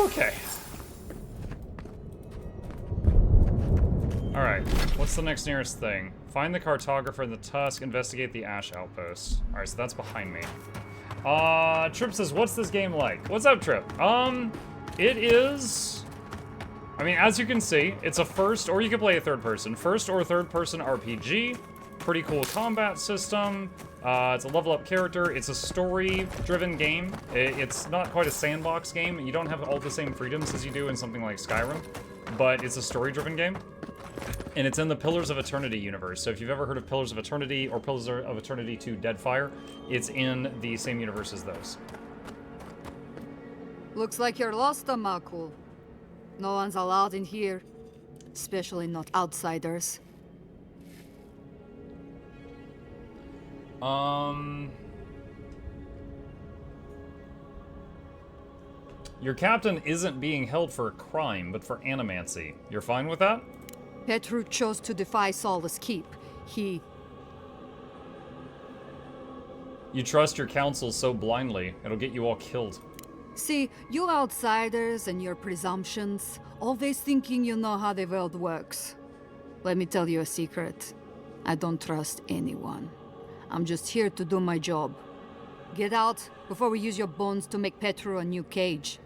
Okay. Alright, what's the next nearest thing? Find the cartographer in the Tusk, investigate the Ash outpost. Alright, so that's behind me. Trip says, what's this game like? What's up, Trip? It is... I mean, as you can see, it's a first, or you can play a third person. First or third person RPG. Pretty cool combat system. It's a level up character. It's a story-driven game. It's not quite a sandbox game. You don't have all the same freedoms as you do in something like Skyrim, but it's a story-driven game. And it's in the Pillars of Eternity universe. So if you've ever heard of Pillars of Eternity or Pillars of Eternity 2 Deadfire, it's in the same universe as those. Looks like you're lost, Mukluk. No one's allowed in here. Especially not outsiders. Your captain isn't being held for a crime, but for animancy. You're fine with that? Petru chose to defy Solace Keep. He... You trust your counsel so blindly, it'll get you all killed. See, you outsiders and your presumptions, always thinking you know how the world works. Let me tell you a secret. I don't trust anyone. I'm just here to do my job. Get out before we use your bones to make Petru a new cage.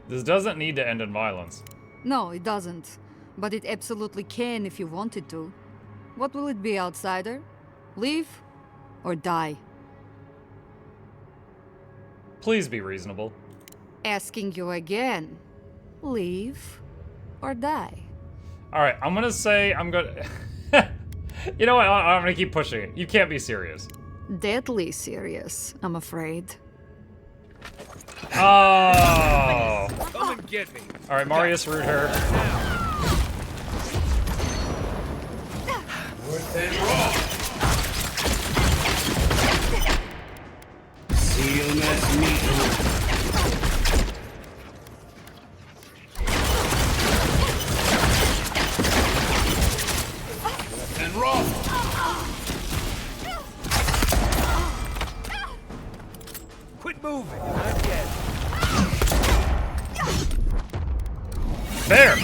This doesn't need to end in violence. No, it doesn't. But it absolutely can if you wanted to. What will it be, outsider? Leave or die? Please be reasonable. Asking you again. Leave or die? Alright, I'm gonna say I'm gonna... You know what? I'm gonna keep pushing it. You can't be serious. Deadly serious, I'm afraid. Oh! Come and get me. Alright, Marius, root her. Worse than raw. Seal mess meat. And raw. Quit moving. Not yet. There!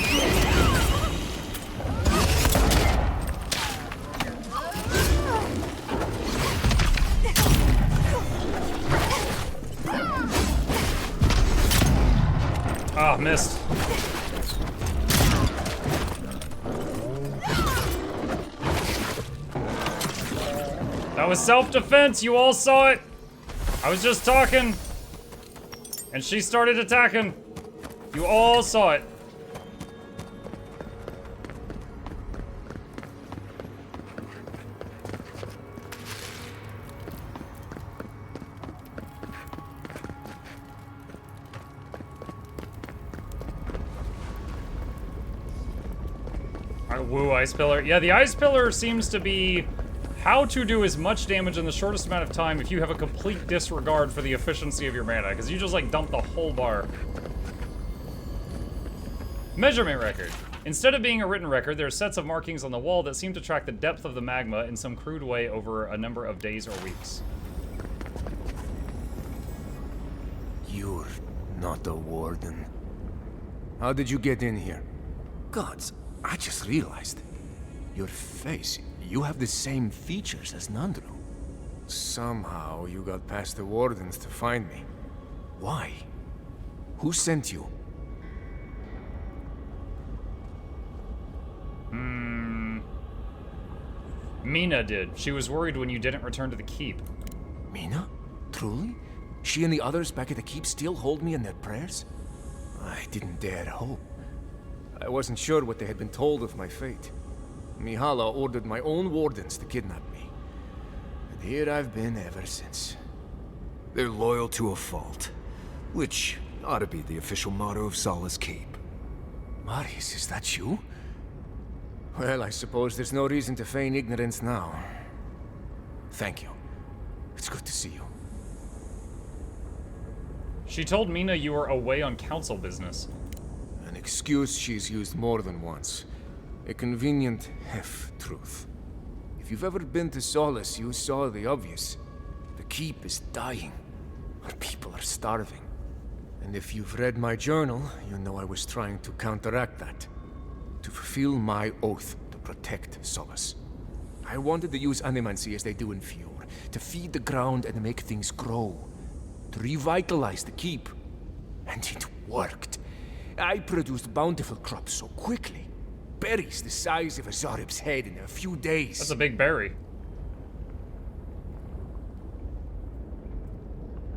Ah, missed. That was self-defense, you all saw it! I was just talking, and she started attacking. You all saw it. Woo, Ice Pillar. Yeah, the Ice Pillar seems to be how to do as much damage in the shortest amount of time if you have a complete disregard for the efficiency of your mana, because you just, like, dump the whole bar. Measurement record. Instead of being a written record, there are sets of markings on the wall that seem to track the depth of the magma in some crude way over a number of days or weeks. You're not a warden. How did you get in here? Gods, I just realized. Your face, you have the same features as Nandru. Somehow you got past the wardens to find me. Why? Who sent you? Mina did. She was worried when you didn't return to the keep. Mina? Truly? She and the others back at the keep still hold me in their prayers? I didn't dare hope. I wasn't sure what they had been told of my fate. Mihala ordered my own wardens to kidnap me. And here I've been ever since. They're loyal to a fault, which ought to be the official motto of Solace Keep. Marius, is that you? Well, I suppose there's no reason to feign ignorance now. Thank you. It's good to see you. She told Mina you were away on council business. An excuse she's used more than once. A convenient half-truth. If you've ever been to Solace, you saw the obvious. The keep is dying. Our people are are starving. And if you've read my journal, you know I was trying to counteract that. To fulfill my oath to protect Solace. I wanted to use animancy as they do in Fior, to feed the ground and make things grow. To revitalize the keep. And it worked. I produced bountiful crops so quickly. Berries the size of a Zarib's head in a few days. That's a big berry.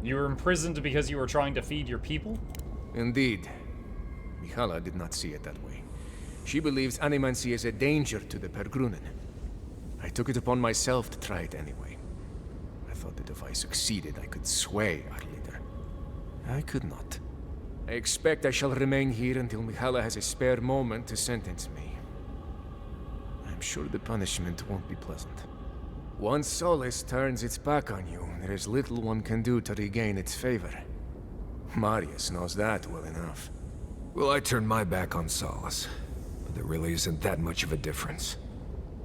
You were imprisoned because you were trying to feed your people? Indeed. Mihala did not see it that way. She believes animancy is a danger to the Pergrunen. I took it upon myself to try it anyway. I thought that if I succeeded, I could sway our leader. I could not. I expect I shall remain here until Mihala has a spare moment to sentence me. I'm sure the punishment won't be pleasant. Once Solace turns its back on you, there is little one can do to regain its favor. Marius knows that well enough. Well, I turned my back on Solace, but there really isn't that much of a difference.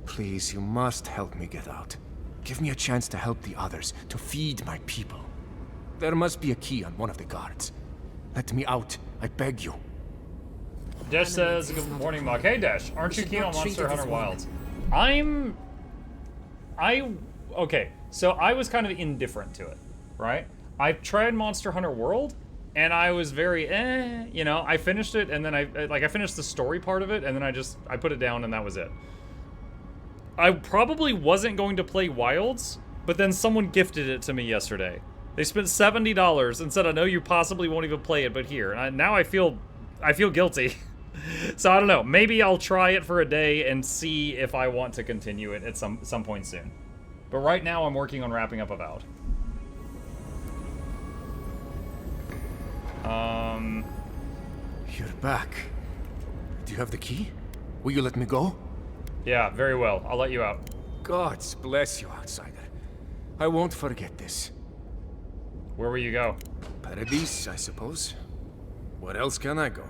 Please, you must help me get out. Give me a chance to help the others, to feed my people. There must be a key on one of the guards. Let me out, I beg you. Dash says, good morning, Mog. Hey, Dash, aren't you keen on Monster Hunter Wilds? Okay, so I was kind of indifferent to it, right? I tried Monster Hunter World, and I was very, you know, I finished it, and then I finished the story part of it, and then I put it down, and that was it. I probably wasn't going to play Wilds, but then someone gifted it to me yesterday. They spent $70 and said, I know you possibly won't even play it, but here. And now I feel guilty. So I don't know. Maybe I'll try it for a day and see if I want to continue it at some point soon. But right now I'm working on wrapping up Avowed. You're back. Do you have the key? Will you let me go? Yeah, very well. I'll let you out. Gods bless you, outsider. I won't forget this. Where will you go? Paradise, I suppose. Where else can I go?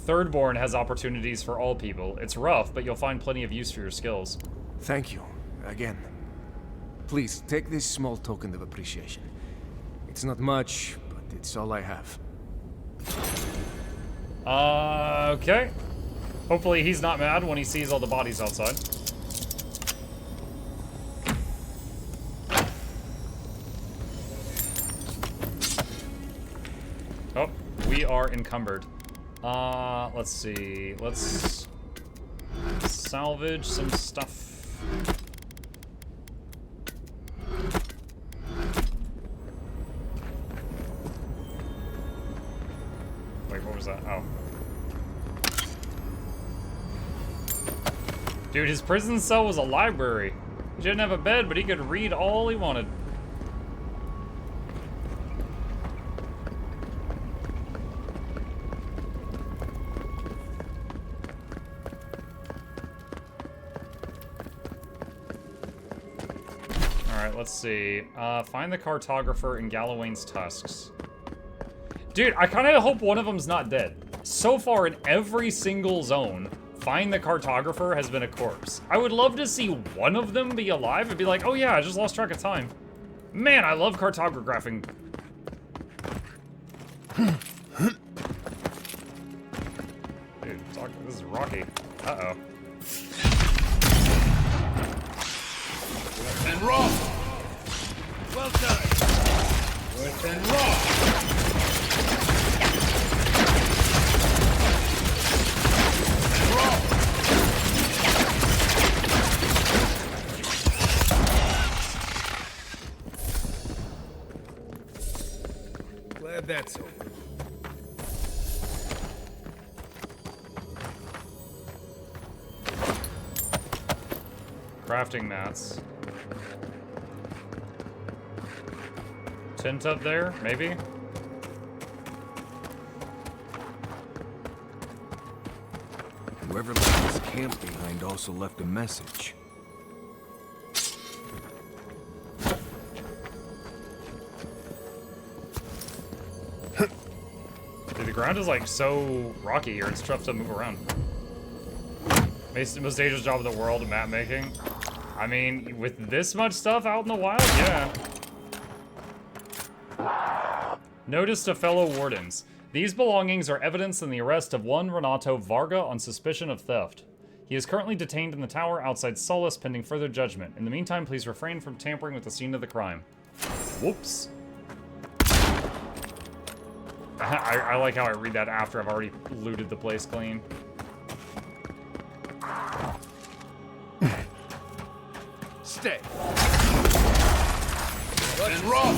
Thirdborn has opportunities for all people. It's rough, but you'll find plenty of use for your skills. Thank you, again. Please, take this small token of appreciation. It's not much, but it's all I have. Okay. Hopefully he's not mad when he sees all the bodies outside. Oh, we are encumbered. Let's see. Let's salvage some stuff. Wait, what was that? Oh. Dude, his prison cell was a library. He didn't have a bed, but he could read all he wanted. Alright, let's see. Find the cartographer in Galawain's tusks. Dude, I kind of hope one of them's not dead. So far, in every single zone, find the cartographer has been a corpse. I would love to see one of them be alive and be like, oh yeah, I just lost track of time. Man, I love cartographing. Dude, this is rocky. Uh-oh. And raw. Well done. Worth and raw. Glad that's over. Crafting mats. Tent up there, maybe? Whoever left this camp behind also left a message. Dude, the ground is like so rocky here, it's tough to move around. Most dangerous job in the world, map making. I mean, with this much stuff out in the wild, yeah. Notice to fellow wardens. These belongings are evidence in the arrest of one Renato Varga on suspicion of theft. He is currently detained in the tower outside Solace pending further judgment. In the meantime, please refrain from tampering with the scene of the crime. Whoops. I like how I read that after I've already looted the place clean. Stay. Let's roll.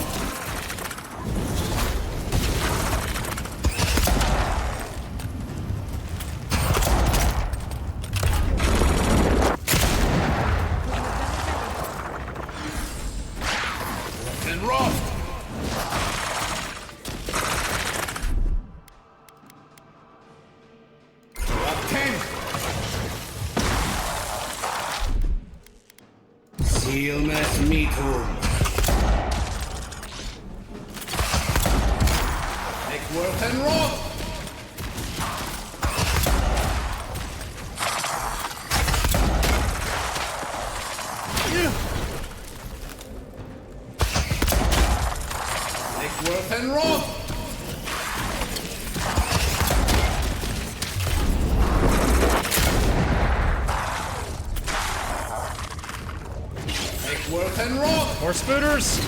And roll. Ilmes mitum. Make worth and roll. Make worth and roll. Worth and roll. More spooters.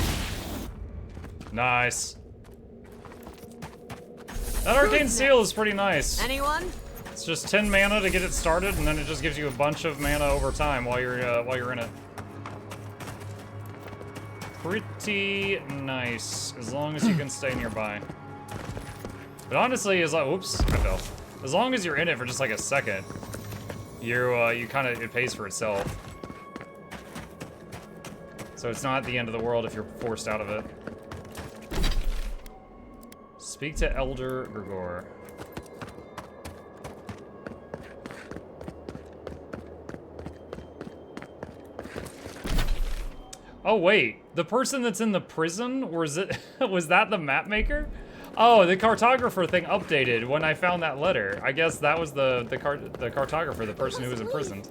Nice. That arcane seal is pretty nice. Anyone? It's just 10 mana to get it started, and then it just gives you a bunch of mana over time while you're in it. Pretty nice, as long as you can stay nearby. But honestly, as like, oops, I fell. As long as you're in it for just like a second, you kind of, it pays for itself. So it's not the end of the world if you're forced out of it. Speak to Elder Grigor. Oh wait, the person that's in the prison, or is it, was that the map maker? Oh, the cartographer thing updated when I found that letter. I guess that was the cartographer, the person who was imprisoned.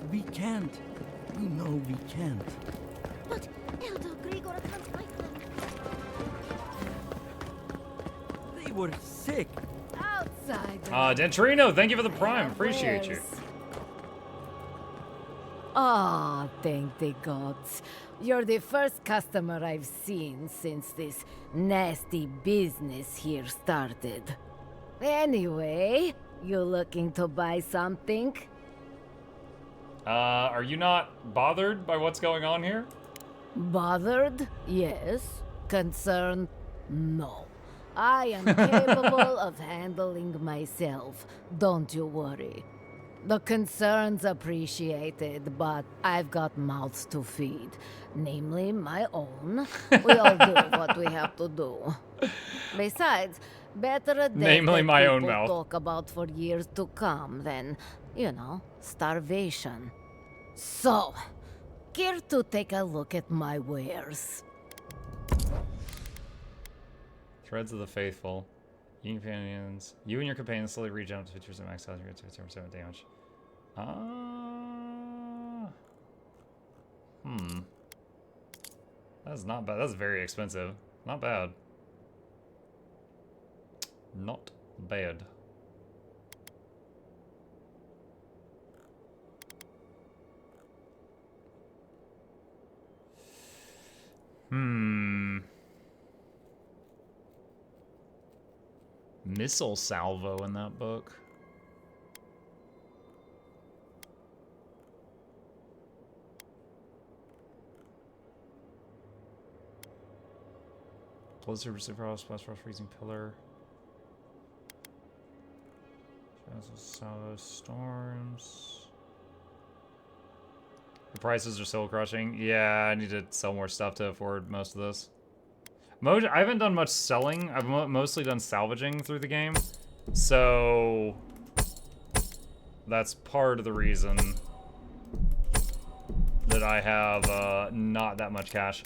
We can't. We know we can't. But Elder Grigor can't fight them. They were sick. Outside. Dentrino, thank you for the prime. Appreciate you. Ah, thank the gods. You're the first customer I've seen since this nasty business here started. Anyway, you looking to buy something? Are you not bothered by what's going on here? Bothered? Yes. Concerned? No. I am capable of handling myself. Don't you worry. The concern's appreciated, but I've got mouths to feed. Namely, my own. We all do what we have to do. Besides, better a death Namely, that my own people mouth. talk about for years to come than, you know, starvation. So, care to take a look at my wares? Threads of the Faithful. You companions. You and your companions slowly regen up to 50% max health. You get to 50% damage. That's not bad. That's very expensive. Not bad. Not bad. Missile salvo in that book. Blizzard, Super Splash, Freezing Pillar. Salvo Storms. The prices are soul crushing. Yeah, I need to sell more stuff to afford most of this. I haven't done much selling. I've mostly done salvaging through the game. So that's part of the reason that I have not that much cash.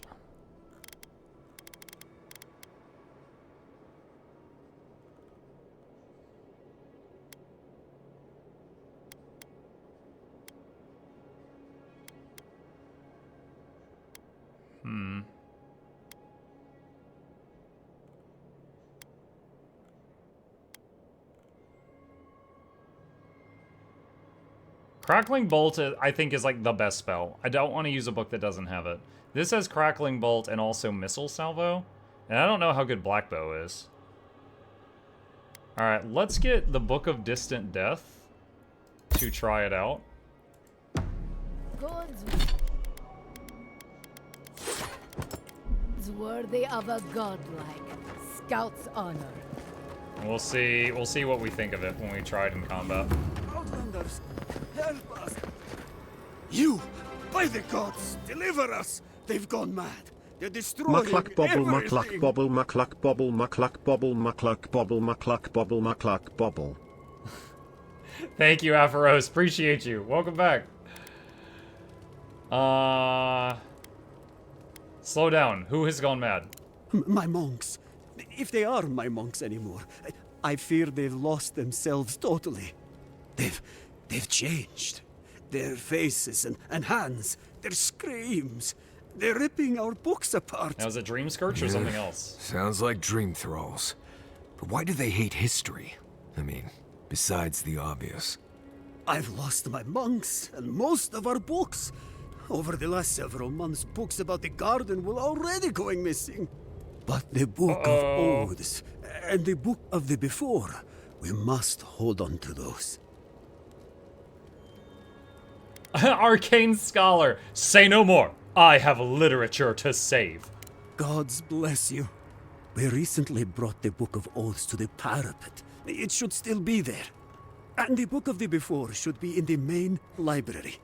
Crackling Bolt, I think, is like the best spell. I don't want to use a book that doesn't have it. This has Crackling Bolt and also Missile Salvo. And I don't know how good Black Bow is. Alright, let's get the Book of Distant Death to try it out. Goods worthy of a godlike scout's honor. We'll see what we think of it when we try it in combat. Outlanders, help us! You, by the gods, deliver us! They've gone mad. They're destroying Mukluk bobble, everything. mukluk bobble, mukluk bobble, mukluk bobble, mukluk bobble, mukluk bobble, mukluk bobble. Thank you, Afaros. Appreciate you. Welcome back. Slow down. Who has gone mad? My monks. If they are my monks anymore, I fear they've lost themselves totally. They've changed. Their faces and hands, their screams. They're ripping our books apart. Now, is it Dream Scourge or something else? Sounds like dream thralls. But why do they hate history? I mean, besides the obvious. I've lost my monks and most of our books. Over the last several months, books about the garden were already going missing. But the Book of Oaths and the Book of the Before, we must hold on to those. Arcane Scholar, say no more. I have literature to save. Gods bless you. We recently brought the Book of Oaths to the parapet. It should still be there. And the Book of the Before should be in the main library.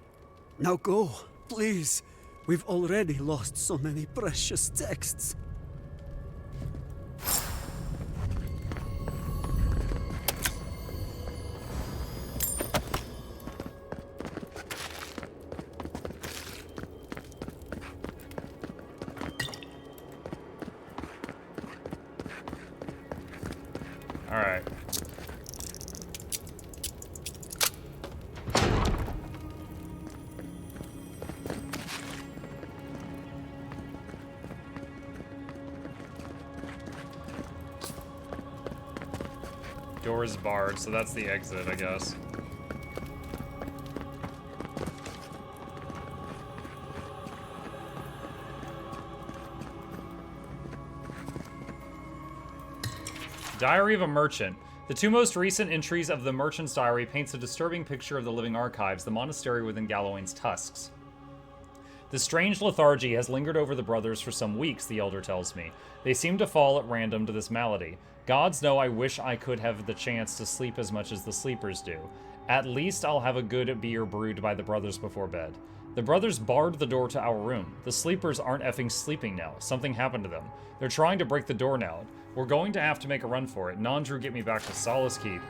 Now go, please. We've already lost so many precious texts. Alright. Door's barred, so that's the exit, I guess. Diary of a Merchant. The two most recent entries of the Merchant's Diary paints a disturbing picture of the living archives, the monastery within Gallowayne's tusks. The strange lethargy has lingered over the brothers for some weeks, the elder tells me. They seem to fall at random to this malady. Gods know I wish I could have the chance to sleep as much as the sleepers do. At least I'll have a good beer brewed by the brothers before bed. The brothers barred the door to our room. The sleepers aren't effing sleeping now. Something happened to them. They're trying to break the door now. We're going to have to make a run for it. Nandru, get me back to Solace Keep.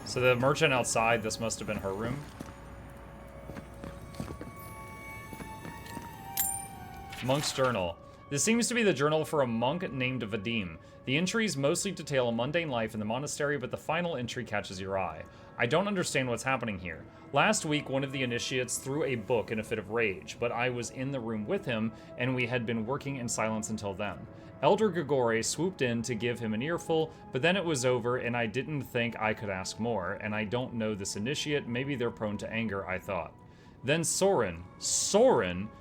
So the merchant outside, this must have been her room. Monk's Journal. This seems to be the journal for a monk named Vadim. The entries mostly detail a mundane life in the monastery, but the final entry catches your eye. I don't understand what's happening here. Last week, one of the initiates threw a book in a fit of rage, but I was in the room with him, and we had been working in silence until then. Elder Grigore swooped in to give him an earful, but then it was over, and I didn't think I could ask more, and I don't know this initiate, maybe they're prone to anger, I thought. Then Soren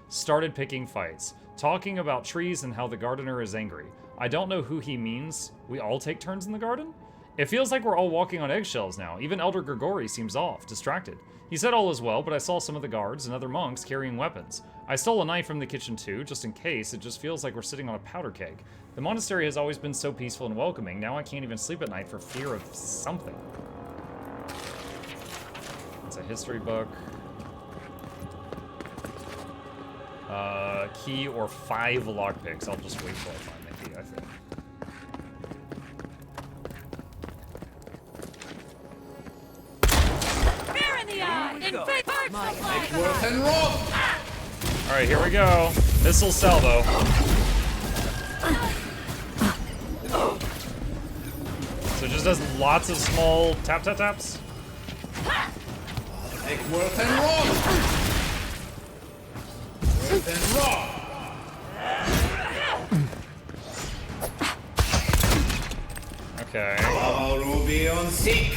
started picking fights, talking about trees and how the gardener is angry. I don't know who he means. We all take turns in the garden? It feels like we're all walking on eggshells now. Even Elder Grigore seems off, distracted. He said all is well, but I saw some of the guards and other monks carrying weapons. I stole a knife from the kitchen too, just in case. It just feels like we're sitting on a powder keg. The monastery has always been so peaceful and welcoming. Now I can't even sleep at night for fear of something. It's a history book. Key or 5 lockpicks. I'll just wait till I find the key, I think. Worth and rob! Alright, here we go. Missile salvo. So it just does lots of small tap-tap-taps. Take Worth and rob! Worth and rob! Okay. Ruby on sick.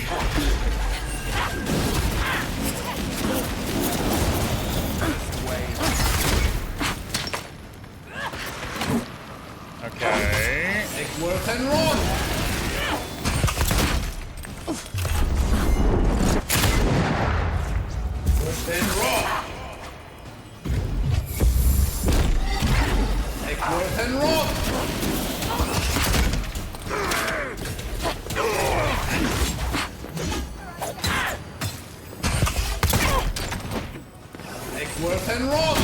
Okay. Take work and run. Work and run. Take work and run. Take work and run.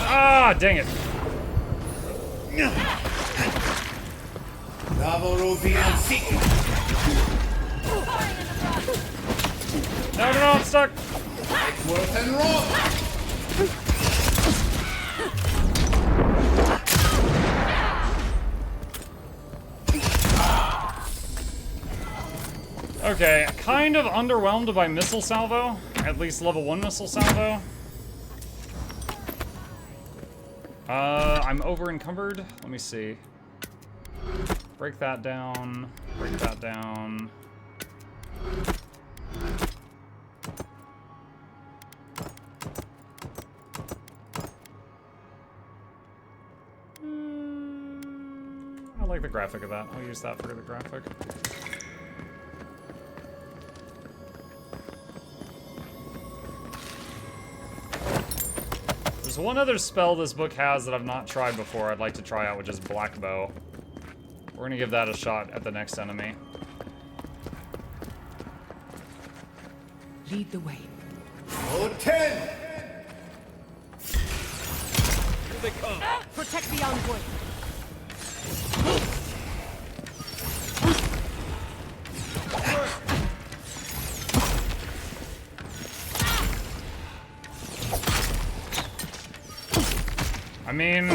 Ah, dang it. Double Ruby on sick. No, I'm stuck. Take work and run. Okay, kind of underwhelmed by missile salvo. At least level 1 missile salvo. I'm over encumbered. Let me see. Break that down. Break that down. I like the graphic of that. I'll use that for the graphic. There's one other spell this book has that I've not tried before I'd like to try out, which is Black Bow. We're gonna give that a shot at the next enemy. Lead the way. Oh, 10. Here they come. Protect the envoy. I mean,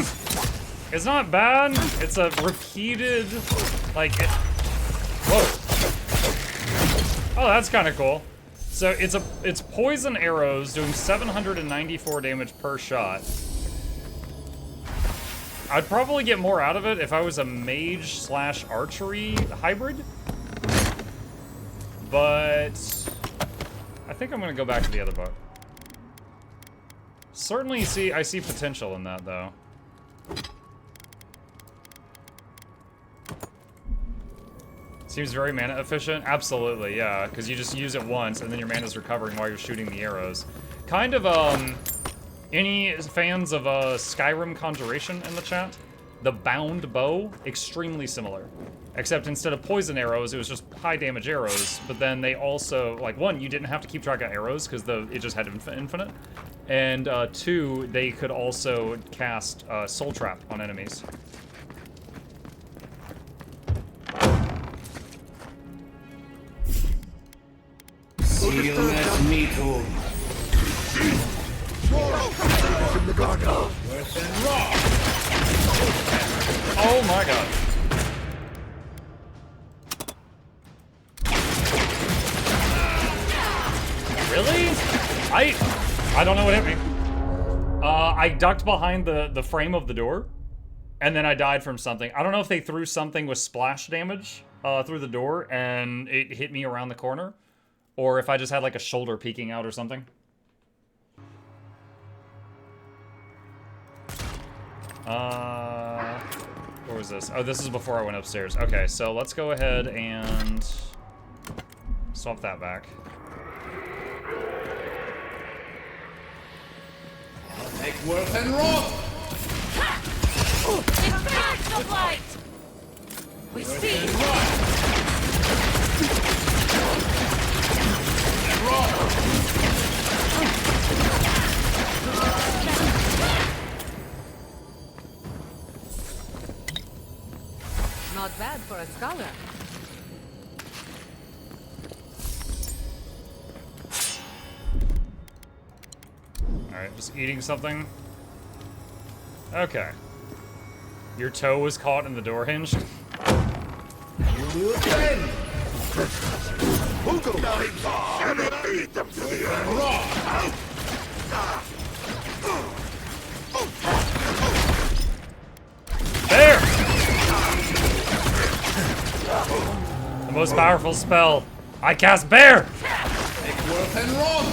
it's not bad. It's a repeated, like, whoa. Oh, that's kind of cool. So it's poison arrows doing 794 damage per shot. I'd probably get more out of it if I was a mage / archery hybrid. But I think I'm gonna go back to the other book. Certainly I see potential in that, though. Seems very mana efficient. Absolutely, yeah, because you just use it once, and then your mana's recovering while you're shooting the arrows. Kind of, any fans of Skyrim Conjuration in the chat? The bound bow, extremely similar. Except instead of poison arrows, it was just high damage arrows, but then they also, like, one, you didn't have to keep track of arrows because it just had infinite. And two, they could also cast Soul Trap on enemies. Seal that meat hole. Worse than raw. Oh my god. Really? I don't know what hit me. I ducked behind the frame of the door, and then I died from something. I don't know if they threw something with splash damage through the door, and it hit me around the corner, or if I just had like a shoulder peeking out or something. What was this? Oh, this is before I went upstairs. Okay, so let's go ahead and swap that back. Take work and roll. Impact the light! We see! Not bad for a scholar. Alright, just eating something. Okay. Your toe was caught in the door hinge? You do it then. There! most powerful spell. I cast Bear! Take worth and rot!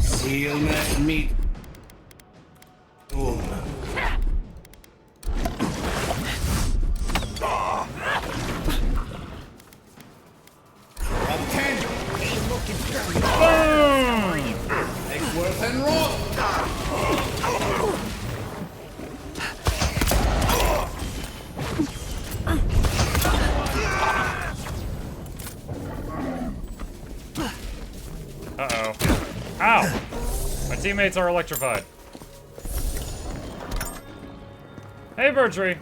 Seal that meat. Oh. Take worth and rot! Uh-oh. Ow! My teammates are electrified. Hey, Bertree!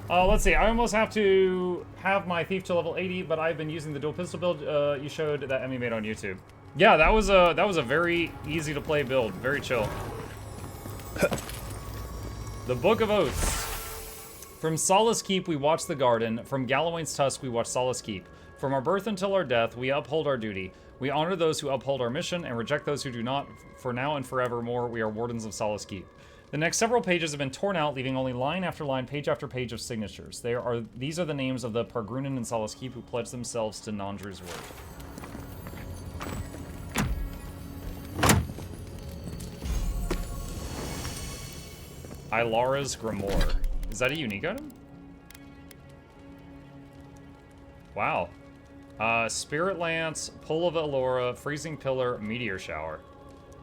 Let's see, I almost have to have my Thief to level 80, but I've been using the dual pistol build you showed that Emmy made on YouTube. Yeah, that was a very easy to play build. Very chill. The Book of Oaths. From Solace Keep, we watch the garden. From Galloway's Tusk, we watch Solace Keep. From our birth until our death, we uphold our duty. We honor those who uphold our mission and reject those who do not. For now and forevermore, we are wardens of Solace Keep. The next several pages have been torn out, leaving only line after line, page after page of signatures. These are the names of the Pargrunen and Solace Keep who pledged themselves to Nandru's word. Ilara's Grimoire. Is that a unique item? Wow. Spirit Lance, Pull of Elora, Freezing Pillar, Meteor Shower.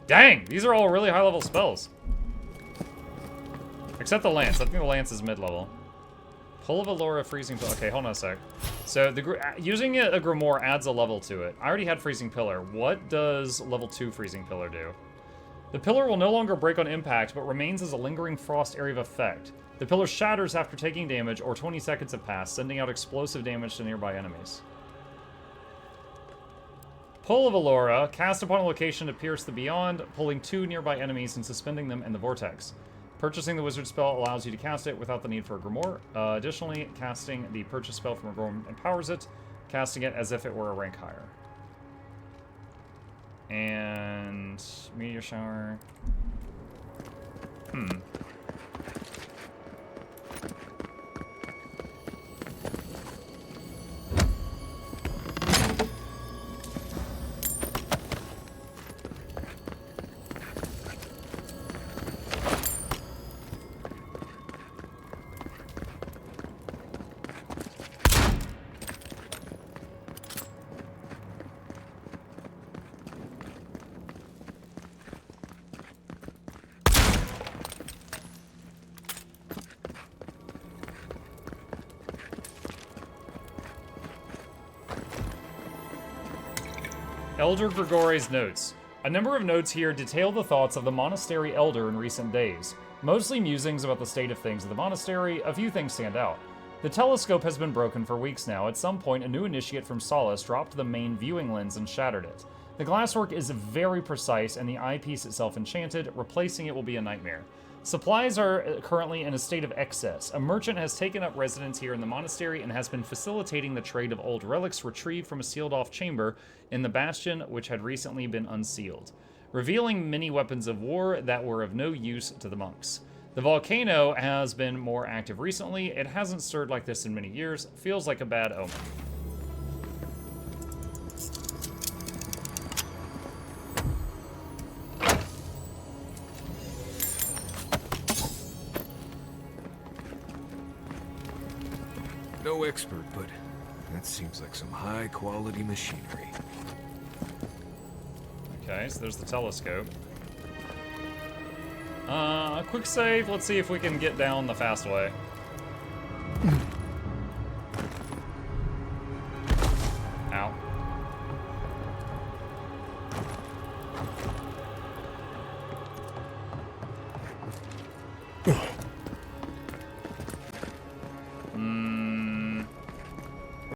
Dang! These are all really high-level spells. Except the Lance. I think the Lance is mid-level. Pull of Elora, Freezing Pillar. Okay, hold on a sec. So, using a Grimoire adds a level to it. I already had Freezing Pillar. What does level 2 Freezing Pillar do? The pillar will no longer break on impact, but remains as a lingering frost area of effect. The pillar shatters after taking damage, or 20 seconds have passed, sending out explosive damage to nearby enemies. Pull of Elora, cast upon a location to pierce the beyond, pulling 2 nearby enemies and suspending them in the vortex. Purchasing the wizard spell allows you to cast it without the need for a grimoire. Additionally, casting the purchase spell from a grimoire empowers it, casting it as if it were a rank higher. And meteor shower. Elder Grigore's notes. A number of notes here detail the thoughts of the monastery elder in recent days. Mostly musings about the state of things of the monastery, a few things stand out. The telescope has been broken for weeks now. At some point, a new initiate from Solace dropped the main viewing lens and shattered it. The glasswork is very precise and the eyepiece itself enchanted. Replacing it will be a nightmare. Supplies are currently in a state of excess. A merchant has taken up residence here in the monastery and has been facilitating the trade of old relics retrieved from a sealed-off chamber in the bastion which had recently been unsealed, revealing many weapons of war that were of no use to the monks. The volcano has been more active recently. It hasn't stirred like this in many years. Feels like a bad omen. No expert, but that seems like some high-quality machinery. Okay, so there's the telescope. Quick save. Let's see if we can get down the fast way.